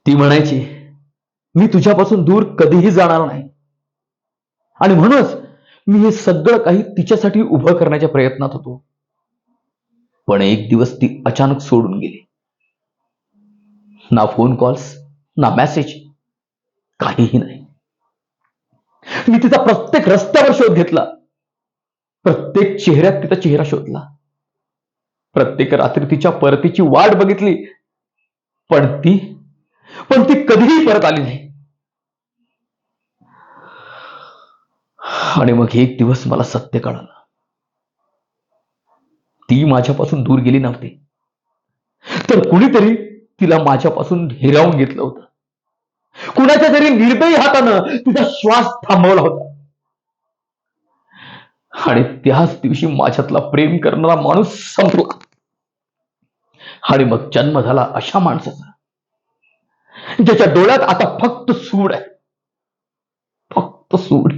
ती म्हणायची, मी तुझ्यापासून दूर कधीही जाणार नाही. आणि म्हणूनच मी हे सगळं काही तिच्यासाठी उभं करण्याच्या प्रयत्नात होतो. पण एक दिवस ती अचानक सोडून गेली. ना फोन कॉल्स, ना मेसेज, काहीही नाही. मी तिचा प्रत्येक रस्त्यावर शोध घेतला. प्रत्येक चेहऱ्यात तिचा चेहरा शोधला. प्रत्येक रात्री तिच्या परतीची वाट बघितली. पण ती कधीही परत आली नाही. आणि मग एक दिवस मला सत्य कळालं. ती माझ्यापासून दूर गेली नव्हती, तर कुणीतरी तिला माझ्यापासून हिरावून घेतलं होतं. कुणाच्या तरी निर्दयी हातानं तिचा श्वास थांबवला होता. आणि त्याच दिवशी माझ्यातला प्रेम करणारा माणूस संपला. आणि मग जन्म झाला अशा माणसाचा, ज्याच्या डोळ्यात आता फक्त सूड आहे, फक्त सूड.